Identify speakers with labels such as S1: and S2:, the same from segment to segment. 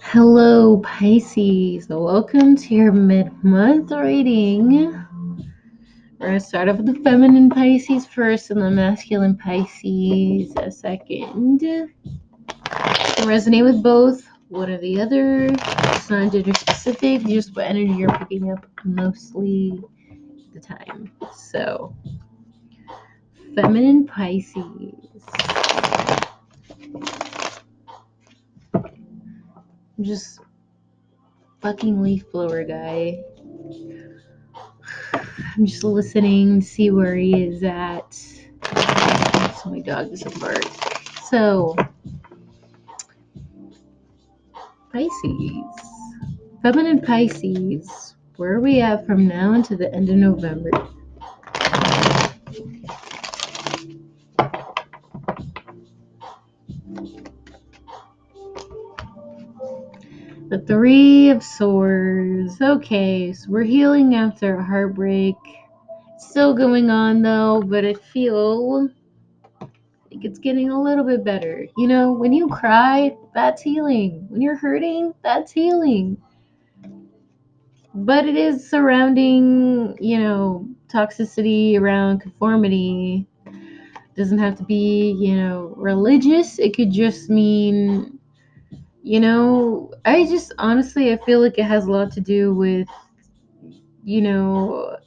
S1: Hello, Pisces. Welcome to your mid-month reading. We're going to start off with the feminine Pisces first and the masculine Pisces a second. Resonate with both, one or the other. It's not gender specific, just what energy you're picking up mostly the time. So, feminine Pisces. Just fucking leaf blower guy. I'm just listening to see where he is at. So my dog is apart. So, Pisces. Feminine Pisces. Where are we at from now until the end of November? The Three of Swords. Okay, so we're healing after a heartbreak. It's still going on though, but I feel like it's getting a little bit better. You know, when you cry, that's healing. When you're hurting, that's healing. But it is surrounding, toxicity around conformity. Doesn't have to be, religious. It could just mean, I feel like it has a lot to do with,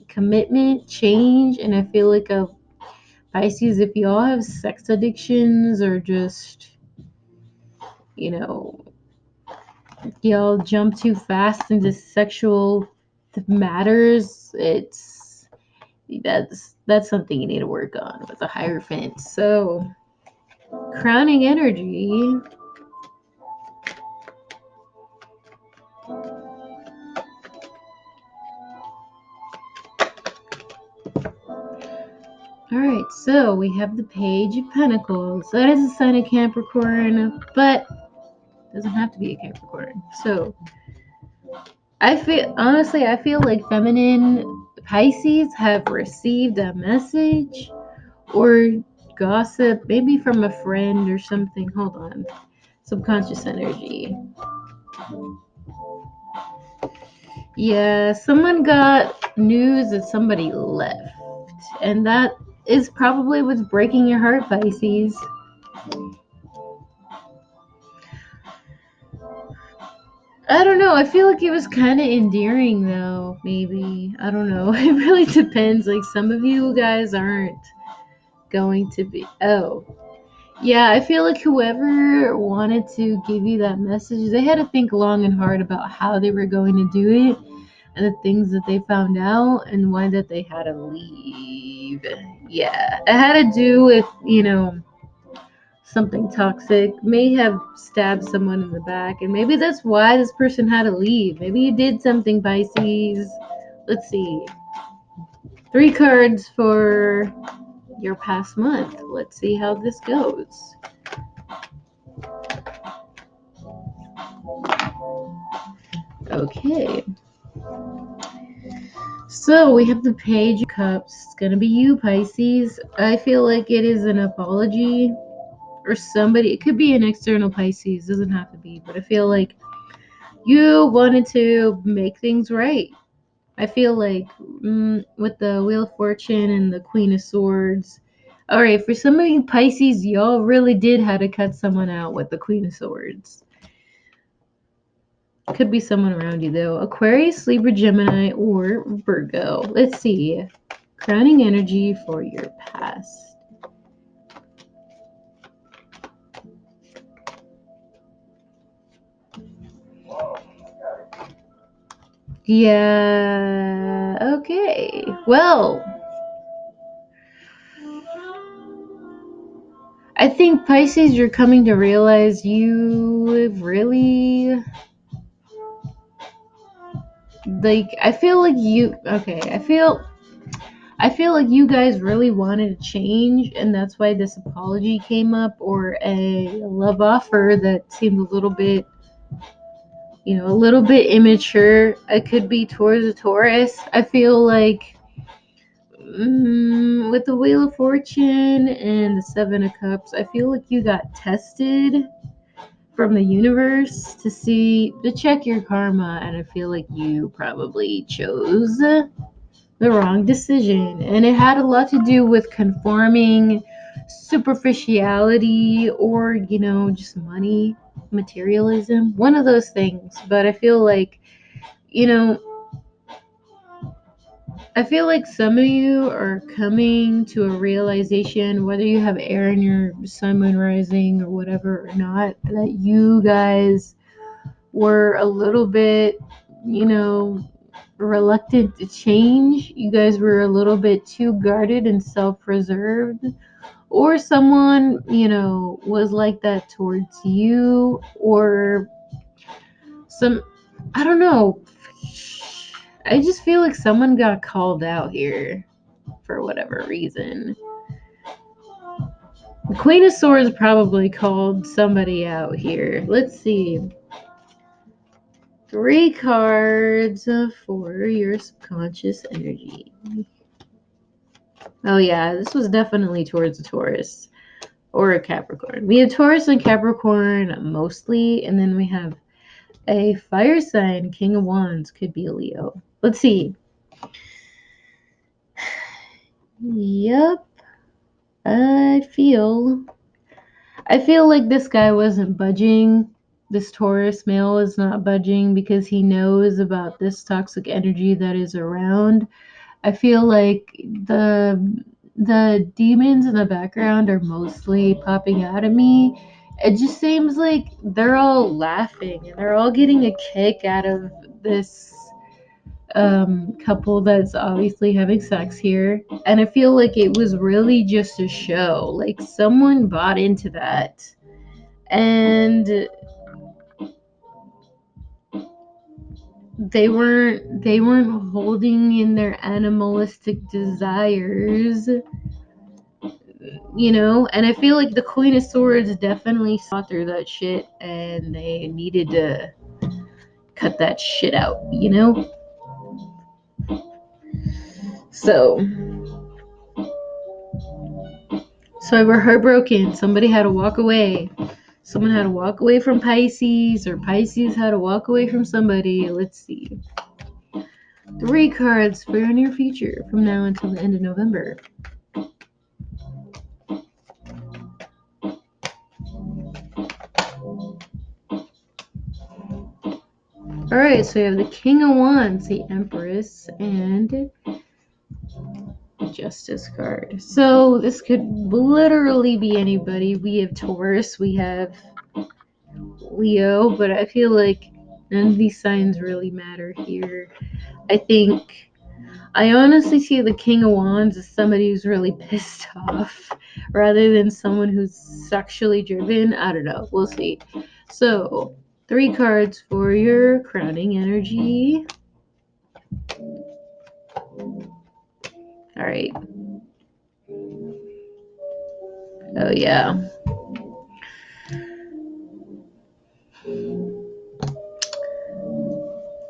S1: commitment, change. And I feel like a Pisces, if y'all have sex addictions or just, you know, y'all jump too fast into sexual matters, that's something you need to work on with a Hierophant. So, crowning energy. Alright, so we have the Page of Pentacles. That is a sign of Capricorn, but doesn't have to be a Capricorn. So, I feel like feminine Pisces have received a message or gossip, maybe from a friend or something. Hold on. Subconscious energy. Yeah, someone got news that somebody left. And that is probably what's breaking your heart, Pisces. I don't know. I feel like it was kind of endearing, though. Maybe. I don't know. It really depends. Like, some of you guys aren't going to be. Oh. Yeah, I feel like whoever wanted to give you that message, they had to think long and hard about how they were going to do it and the things that they found out and why that they had to leave. Yeah, it had to do with, something toxic, may have stabbed someone in the back, and maybe that's why this person had to leave. Maybe you did something, Pisces. Let's see. 3 cards for your past month. Let's see how this goes. Okay. So we have the Page of Cups. It's gonna be you, Pisces. I feel like it is an apology or somebody. It could be an external Pisces. Doesn't have to be, but I feel like you wanted to make things right. I feel like with the Wheel of Fortune and the Queen of Swords. All right, for some of you Pisces, y'all really did have to cut someone out with the Queen of Swords. Could be someone around you though. Aquarius, Libra, Gemini, or Virgo. Let's see. Crowning energy for your past. Yeah, okay. Well, I think Pisces, you're coming to realize you really I feel like I feel like you guys really wanted to change, and that's why this apology came up, or a love offer that seemed a little bit, a little bit immature. It could be towards a Taurus. I feel like with the Wheel of Fortune and the Seven of Cups, I feel like you got tested from the universe to check your karma, and I feel like you probably chose the wrong decision, and it had a lot to do with conforming, superficiality, or just money, materialism, one of those things. But you know I feel like some of you are coming to a realization, whether you have air in your sun, moon, rising, or whatever or not, that you guys were a little bit, reluctant to change. You guys were a little bit too guarded and self-preserved. Or someone, was like that towards you, or I don't know. I just feel like someone got called out here for whatever reason. The Queen of Swords probably called somebody out here. Let's see. 3 cards for your subconscious energy. Oh yeah, this was definitely towards a Taurus or a Capricorn. We have Taurus and Capricorn mostly, and then we have a fire sign, King of Wands, could be a Leo. Let's see. Yep. I feel like this guy wasn't budging. This Taurus male is not budging because he knows about this toxic energy that is around. I feel like the demons in the background are mostly popping out at me. It just seems like they're all laughing and they're all getting a kick out of this couple that's obviously having sex here. And I feel like it was really just a show. Like someone bought into that. And they weren't holding in their animalistic desires, and I feel like the Queen of Swords definitely saw through that shit and they needed to cut that shit out. So I were heartbroken. Somebody had to walk away. Someone had to walk away from Pisces, or Pisces had to walk away from somebody. Let's see. 3 cards for your near future from now until the end of November. Alright, so we have the King of Wands, the Empress, and Justice card. So this could literally be anybody. We have Taurus, we have Leo, but I feel like none of these signs really matter here. I honestly see the King of Wands as somebody who's really pissed off rather than someone who's sexually driven. I don't know. We'll see. So, 3 cards for your crowning energy. All right. Oh, yeah.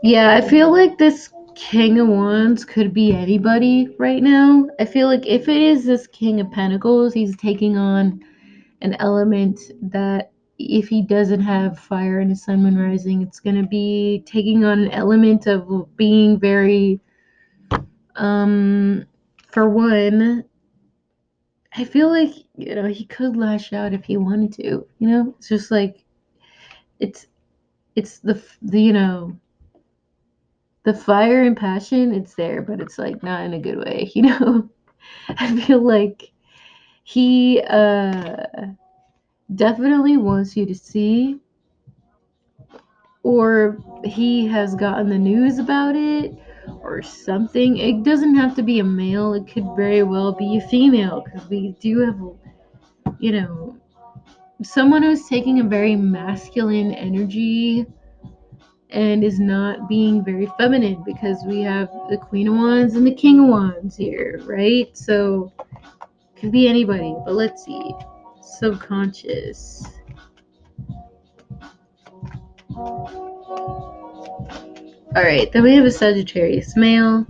S1: Yeah, I feel like this King of Wands could be anybody right now. I feel like if it is this King of Pentacles, he's taking on an element that if he doesn't have fire in his sun, moon, rising, it's going to be taking on an element of being very, for one, I feel like, he could lash out if he wanted to, it's just like, it's the fire and passion, it's there, but it's like not in a good way, I feel like he definitely wants you to see, or he has gotten the news about it or something. It doesn't have to be a male, it could very well be a female, because we do have, someone who's taking a very masculine energy and is not being very feminine, because we have the Queen of Wands and the King of Wands here, right? So could be anybody, but let's see. Subconscious. All right, then we have a Sagittarius male.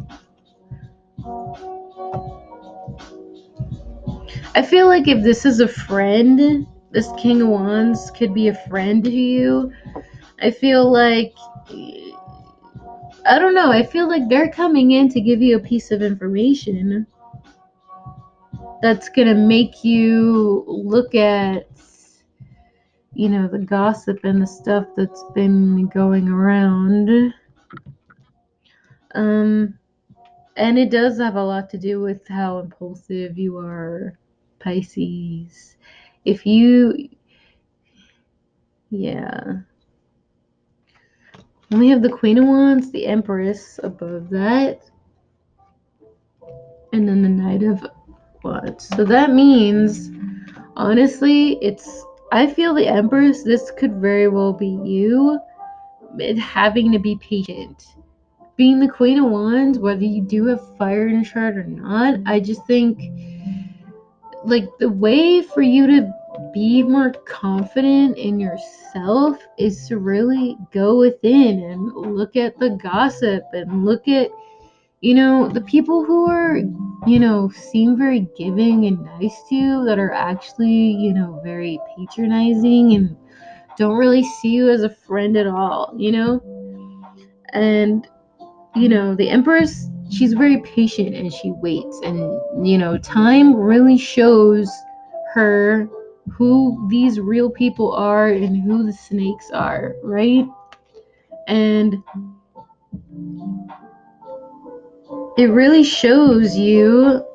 S1: I feel like if this is a friend, this King of Wands could be a friend to you. I feel like, I don't know, I feel like they're coming in to give you a piece of information that's gonna make you look at, the gossip and the stuff that's been going around. And it does have a lot to do with how impulsive you are, Pisces. If you, yeah. And we have the Queen of Wands, the Empress above that, and then the Knight of Wands. So that means, honestly, I feel the Empress, this could very well be you having to be patient. Being the Queen of Wands, whether you do have fire in your chart or not, I just think, like, the way for you to be more confident in yourself is to really go within and look at the gossip and look at, the people who are, seem very giving and nice to you, that are actually, very patronizing and don't really see you as a friend at all, And, the Empress, she's very patient and she waits. And, time really shows her who these real people are and who the snakes are, right? And it really shows you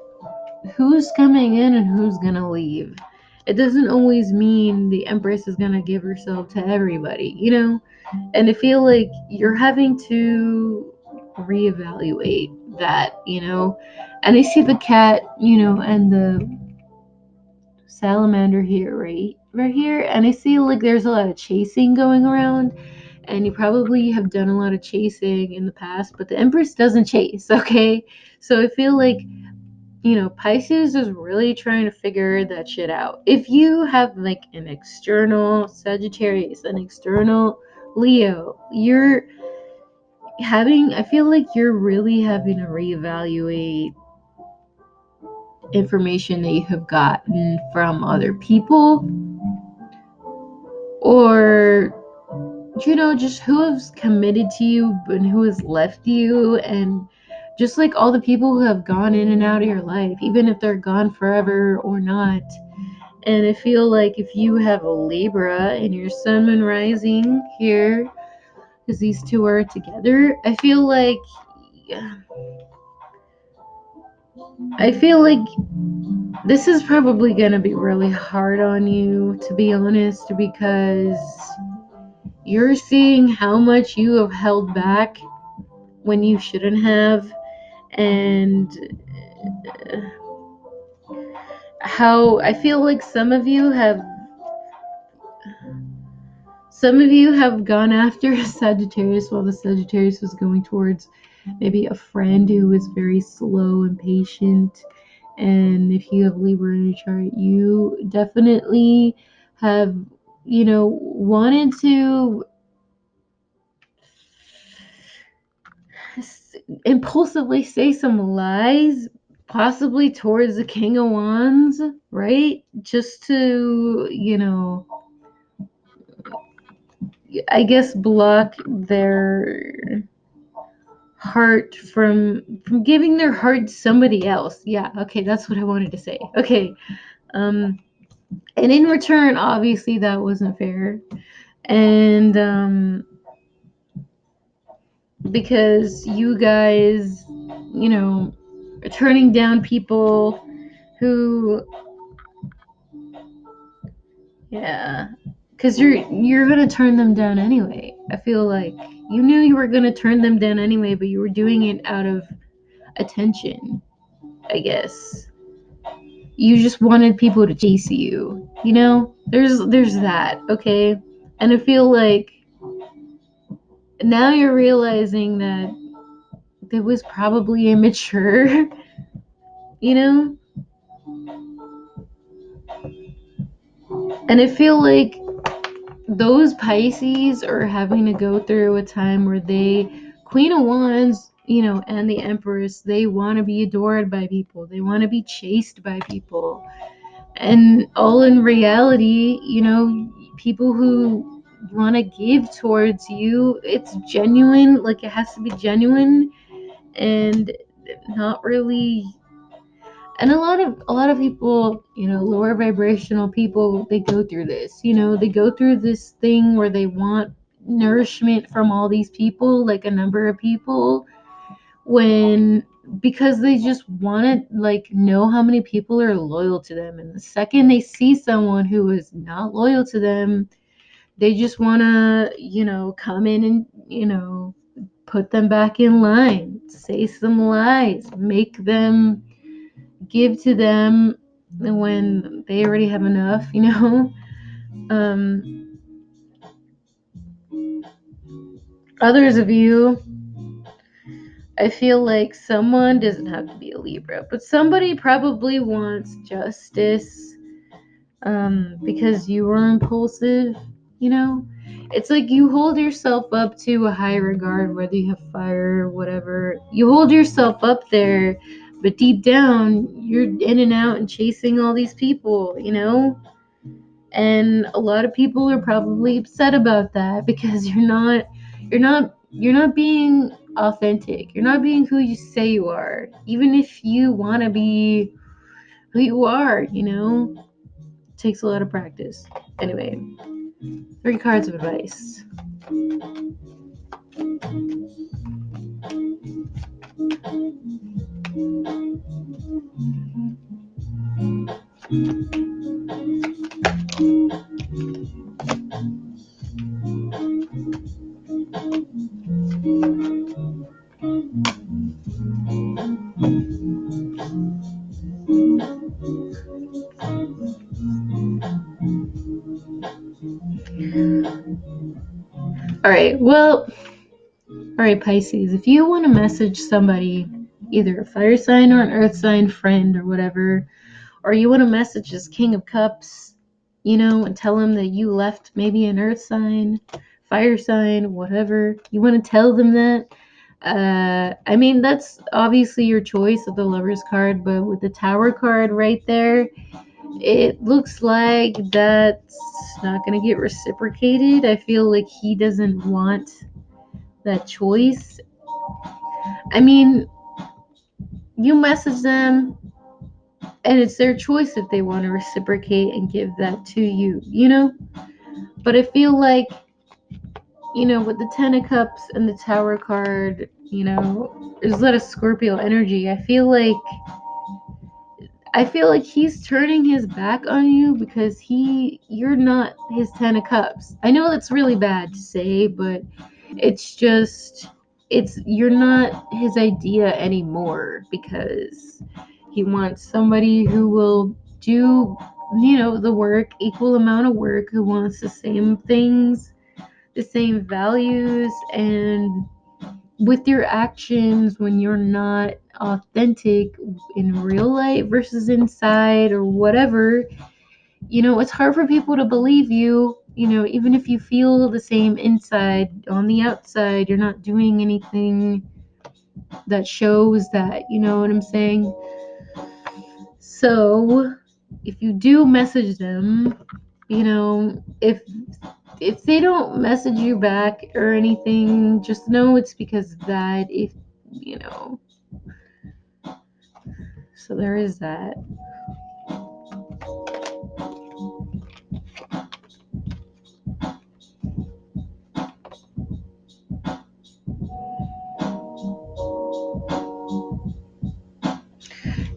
S1: who's coming in and who's gonna leave. It doesn't always mean the Empress is gonna give herself to everybody, And I feel like you're having to reevaluate that, And I see the cat, and the salamander here, right here, and I see like there's a lot of chasing going around, and you probably have done a lot of chasing in the past, but the Empress doesn't chase, okay? So I feel like, Pisces is really trying to figure that shit out. If you have like an external Sagittarius, an external Leo, I feel like you're really having to reevaluate information that you have gotten from other people, or, just who has committed to you and who has left you, and just like all the people who have gone in and out of your life, even if they're gone forever or not. And I feel like if you have a Libra and your Sun and Rising here, because these two are together, I feel like this is probably gonna be really hard on you, to be honest, because you're seeing how much you have held back when you shouldn't have, and how I feel like some of you have gone after a Sagittarius while the Sagittarius was going towards maybe a friend who was very slow and patient. And if you have Libra in your chart, you definitely have, wanted to impulsively say some lies, possibly towards the King of Wands, right? Just to, I guess block their heart from giving their heart to somebody else. Yeah, okay, that's what I wanted to say. Okay. And in return, obviously that wasn't fair. And because you guys, turning down people who, yeah, because you're gonna turn them down anyway. I feel like you knew you were gonna turn them down anyway, but you were doing it out of attention, I guess. You just wanted people to chase you, there's that, okay? And I feel like now you're realizing that it was probably immature, you know and I feel like those Pisces are having to go through a time where Queen of Wands, and the Empress, they want to be adored by people, they want to be chased by people, And all in reality, people who want to give towards you, it's genuine, like it has to be genuine and not really. And a lot of people, lower vibrational people, they go through this. They go through this thing where they want nourishment from all these people, like a number of people, when because they just want to like know how many people are loyal to them, and the second they see someone who is not loyal to them, they just want to come in and put them back in line, say some lies, make them give to them when they already have enough. um Others of you, I feel like someone doesn't have to be a Libra, but somebody probably wants justice, because you were impulsive. you know it's like you hold yourself up to a high regard, whether you have fire or whatever. You hold yourself up there, but deep down you're in and out and chasing all these people. And a lot of people are probably upset about that because you're not being authentic. You're not being who you say you are, even if you want to be who you are. Takes a lot of practice. Anyway, 3 cards of advice. All right, Pisces, if you want to message somebody, either a fire sign or an earth sign friend or whatever, or you want to message this King of Cups, and tell him that you left maybe an earth sign, fire sign, whatever, you want to tell them that. I mean, that's obviously your choice of the Lover's card, but with the Tower card right there, it looks like that's not going to get reciprocated. I feel like he doesn't want that choice. I mean, you message them, and it's their choice if they want to reciprocate and give that to you. But I feel like, with the Ten of Cups and the Tower card, there's a lot of Scorpio energy. I feel like he's turning his back on you because you're not his Ten of Cups. I know that's really bad to say, but it's just you're not his idea anymore, because he wants somebody who will do the work, equal amount of work, who wants the same things, the same values. And with your actions, when you're not authentic in real life versus inside or whatever, it's hard for people to believe you. Even if you feel the same inside, on the outside you're not doing anything that shows that. You know what I'm saying? So if you do message them, if they don't message you back or anything, just know it's because of that. If you know So there is that.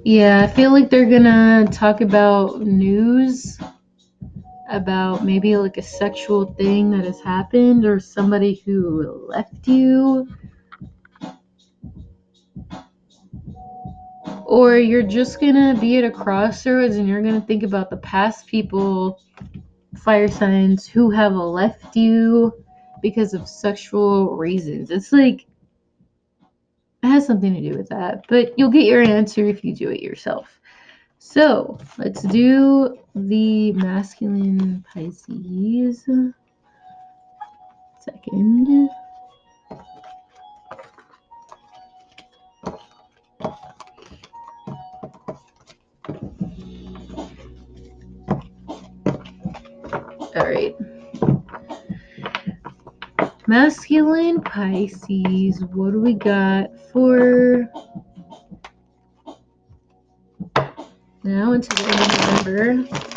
S1: Yeah, I feel like they're gonna talk about news, about maybe like a sexual thing that has happened, or somebody who left you, or you're just gonna be at a crossroads and you're gonna think about the past people, fire signs, who have left you because of sexual reasons. It's like it has something to do with that, but you'll get your answer if you do it yourself. So let's do the masculine Pisces. Second. Masculine Pisces, what do we got for now until the end of November?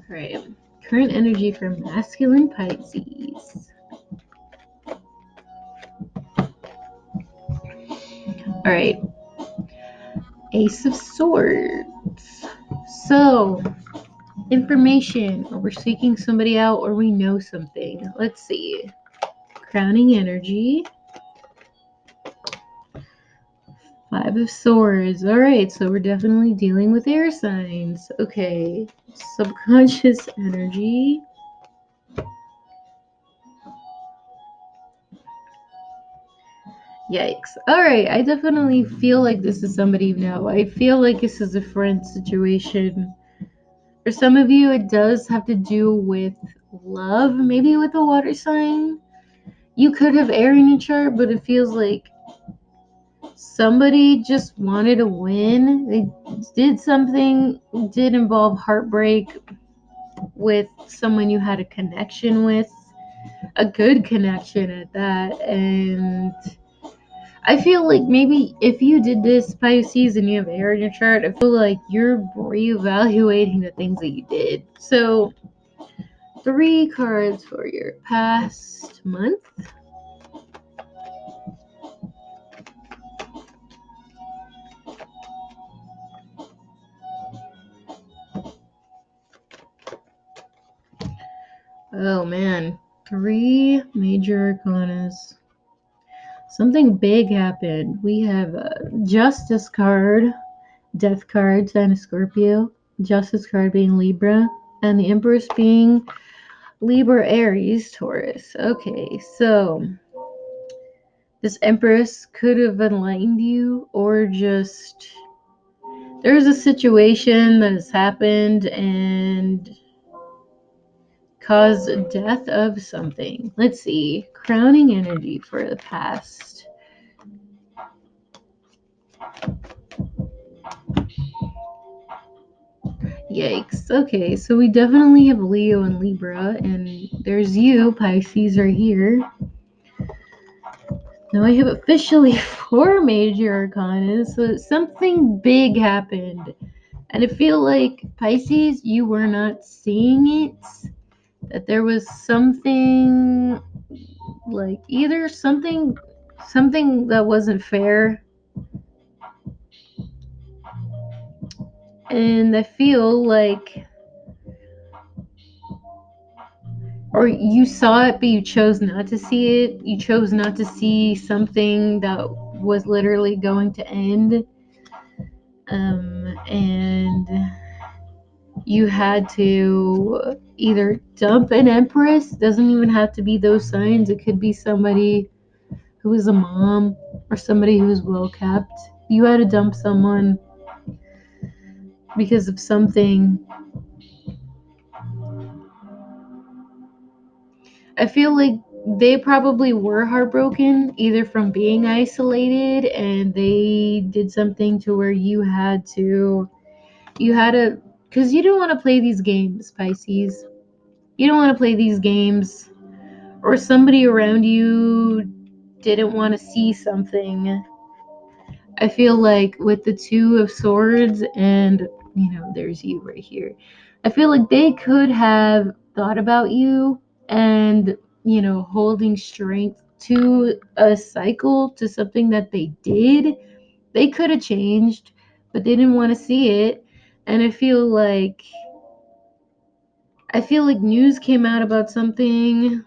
S1: Alright, current energy for masculine Pisces. Alright, Ace of Swords. So, information, or we're seeking somebody out, or we know something. Let's see. Crowning energy. Five of Swords. Alright, so we're definitely dealing with air signs. Okay. Subconscious energy. Yikes. Alright, I definitely feel like this is somebody you know. I feel like this is a friend situation. For some of you, it does have to do with love, maybe with a water sign. You could have air in your chart, but it feels like somebody just wanted to win. They did something, did involve heartbreak with someone you had a connection with, a good connection at that. And I feel like maybe if you did this Pisces and you have air in your chart, I feel like you're reevaluating the things that you did. So 3 cards for your past month. Oh man, 3 major arcanas. Something big happened. We have a Justice card, Death card, sign of Scorpio, Justice card being Libra, and the Empress being Libra, Aries, Taurus. Okay, so this Empress could have enlightened you, or just there's a situation that has happened and caused death of something. Let's see. Crowning energy for the past. Yikes. Okay, so we definitely have Leo and Libra, and there's you, Pisces, right here. Now I have officially 4 major arcana, so something big happened. And I feel like, Pisces, you were not seeing it. That there was something, like, either something that wasn't fair. And I feel like, or you saw it, but you chose not to see it. You chose not to see something that was literally going to end. And you had to either dump an Empress. Doesn't even have to be those signs. It could be somebody who is a mom or somebody who is well kept. You had to dump someone because of something. I feel like they probably were heartbroken either from being isolated, and they did something to where you had to, because you don't want to play these games, Pisces. You don't want to play these games, or somebody around you didn't want to see something. I feel like with the 2 of Swords and, there's you right here. I feel like they could have thought about you and, holding strength to a cycle, to something that they did. They could have changed, but they didn't want to see it. And I feel like news came out about something,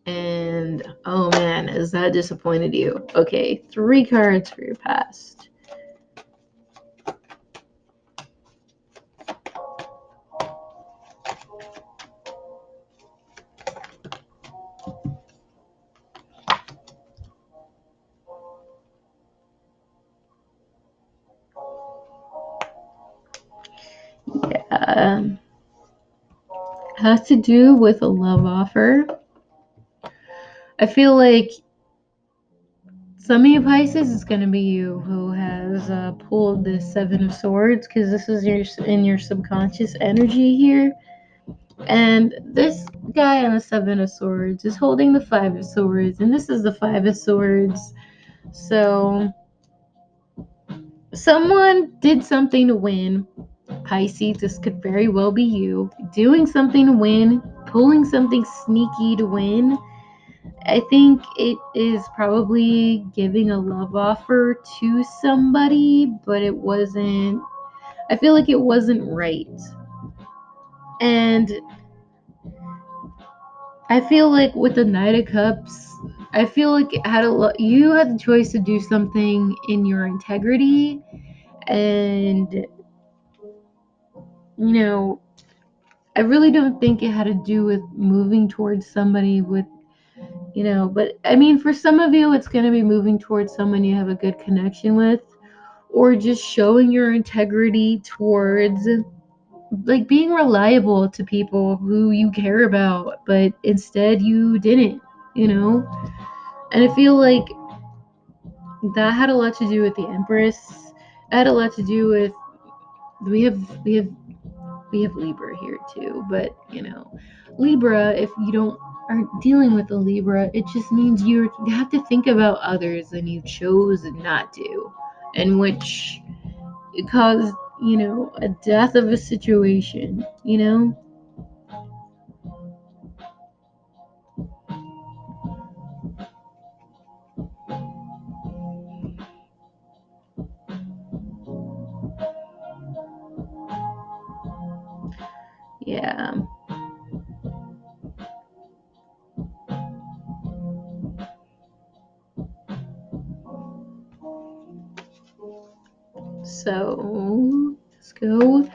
S1: and oh man, is that disappointed you? Okay, 3 cards for your past. Has to do with a love offer. I feel like some of you Pisces is going to be you who has pulled the Seven of Swords, because this is in your subconscious energy here. And this guy on the Seven of Swords is holding the Five of Swords, and this is the Five of Swords. So someone did something to win. Pisces, this could very well be you doing something to win, pulling something sneaky to win. I think it is probably giving a love offer to somebody, but it wasn't, I feel like it wasn't right. And I feel like with the Knight of Cups, I feel like you had the choice to do something in your integrity, and I really don't think it had to do with moving towards somebody with, but I mean, for some of you, it's going to be moving towards someone you have a good connection with, or just showing your integrity towards like being reliable to people who you care about, but instead you didn't, and I feel like that had a lot to do with the Empress. It had a lot to do with, we have Libra here too, but Libra, if you don't aren't dealing with a Libra, it just means you have to think about others and you chose not to, and which it caused, a death of a situation. Yeah. So let's go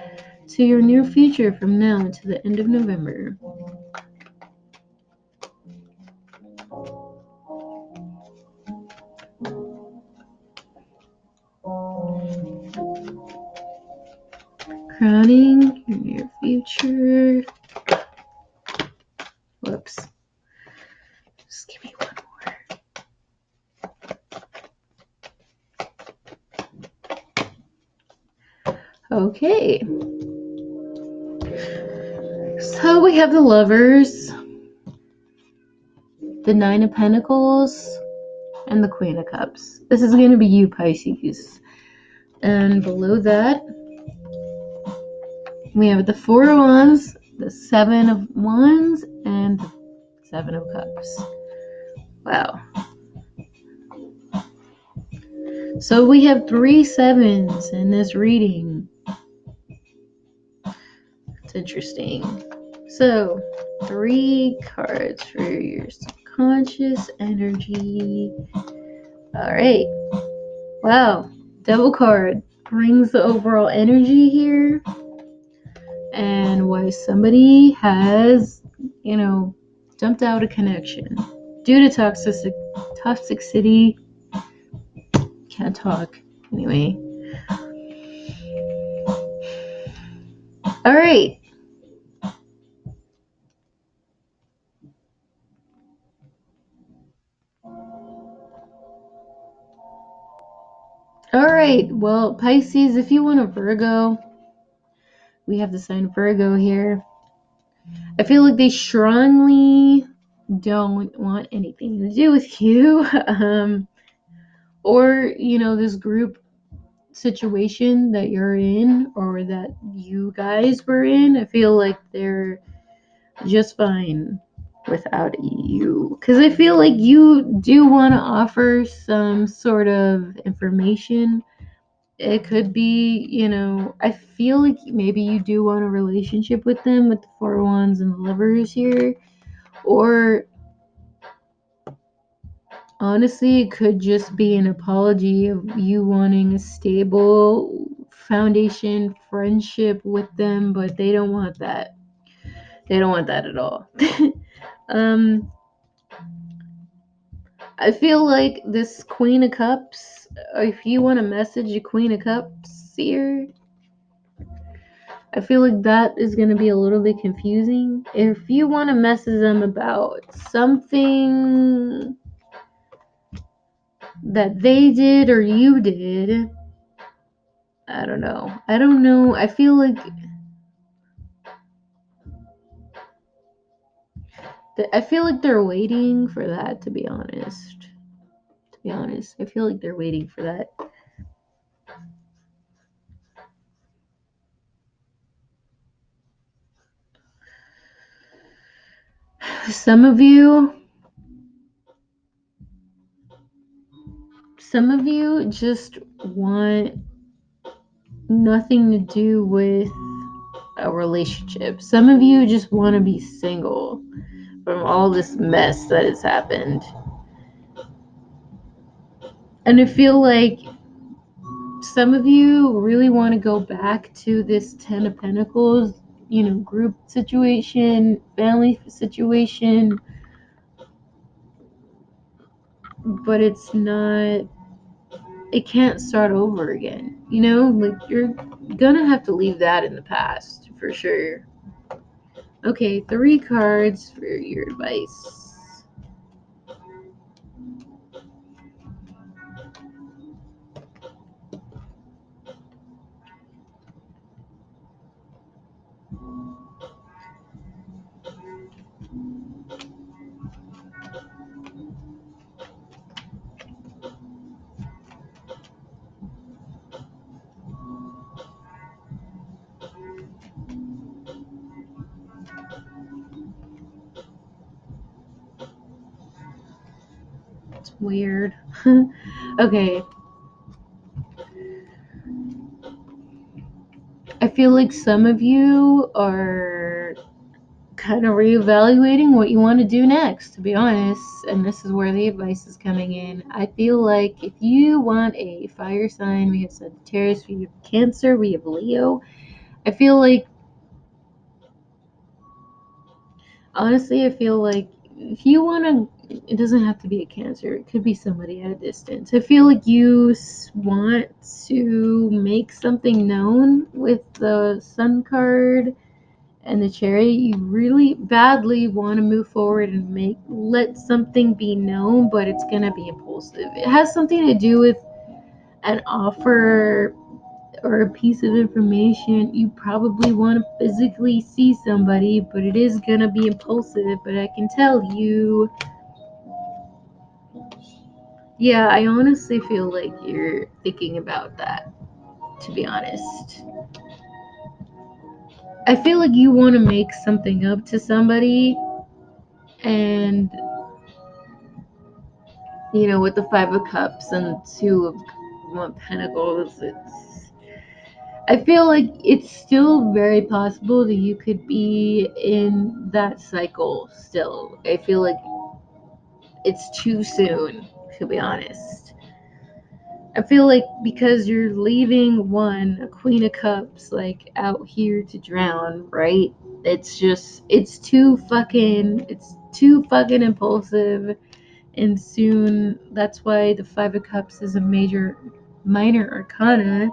S1: to your near future from now to the end of November. Crowning your near future. Whoops. Just give me one more. Okay. So we have the Lovers, the Nine of Pentacles, and the Queen of Cups. This is going to be you, Pisces. And below that, we have the Four of Wands, the Seven of Wands, and the Seven of Cups. Wow. So we have 3 sevens in this reading. It's interesting. So 3 cards for your subconscious energy. All right. Wow. Double card brings the overall energy here, and why somebody has, jumped out a connection due to toxicity. Can't talk. Anyway. All right. All right. Well, Pisces, if you want a Virgo, we have the sign Virgo here. I feel like they strongly don't want anything to do with you. Or, this group situation that you're in, or that you guys were in. I feel like they're just fine without you, because I feel like you do want to offer some sort of information. It could be, I feel like maybe you do want a relationship with them, with the Four Wands and the Lovers here. Or honestly, it could just be an apology of you wanting a stable foundation friendship with them, but they don't want that. They don't want that at all. I feel like this Queen of Cups, if you want to message a Queen of Cups, Seer, I feel like that is going to be a little bit confusing. If you want to message them about something that they did or you did. I don't know. I feel like they're waiting for that, to be honest. I feel like they're waiting for that. Some of you just want nothing to do with a relationship. Some of you just want to be single from all this mess that has happened. And I feel like some of you really want to go back to this Ten of Pentacles, group situation, family situation, but it can't start over again. Like you're gonna have to leave that in the past for sure. Okay, 3 cards for your advice. It's weird. Okay. I feel like some of you are kind of reevaluating what you want to do next, to be honest. And this is where the advice is coming in. I feel like if you want a fire sign, we have Sagittarius, we have Cancer, we have Leo. I feel like, honestly, if you want to, it doesn't have to be a Cancer, it could be somebody at a distance. I feel like you want to make something known with the Sun card and the Chariot. You really badly want to move forward and let something be known, but it's going to be impulsive. It has something to do with an offer or a piece of information. You probably want to physically see somebody, but it is going to be impulsive. But I can tell you, yeah, I honestly feel like you're thinking about that, to be honest. I feel like you want to make something up to somebody, and with the 5 of Cups and the 2 of Pentacles, I feel like it's still very possible that you could be in that cycle still. I feel like it's too soon, to be honest. I feel like because you're leaving a Queen of Cups, like out here to drown, right? It's too fucking impulsive. And soon, that's why the 5 of Cups is a minor arcana.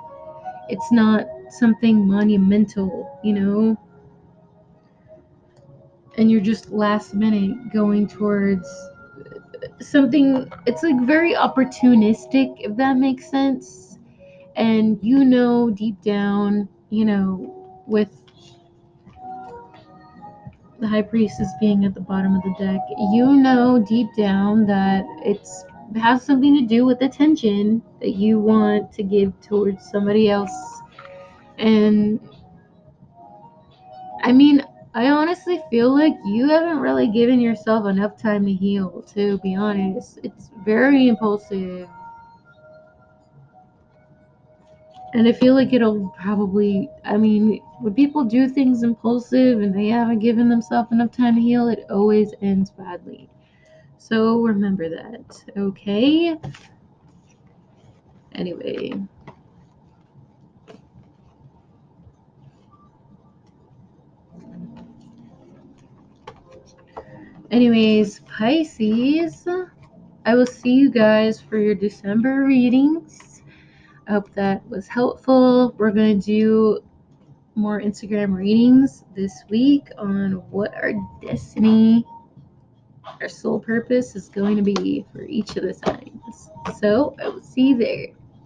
S1: It's not something monumental, and you're just last minute going towards something. It's like very opportunistic, if that makes sense. And deep down, with the High Priestess being at the bottom of the deck, deep down that it has something to do with attention that you want to give towards somebody else. And I mean, I honestly feel like you haven't really given yourself enough time to heal, to be honest. It's very impulsive. And I feel like when people do things impulsive and they haven't given themselves enough time to heal, it always ends badly. So remember that, okay? Anyways, Pisces, I will see you guys for your December readings. I hope that was helpful. We're going to do more Instagram readings this week on what our destiny, our soul purpose is going to be for each of the signs. guys. So I will see you there.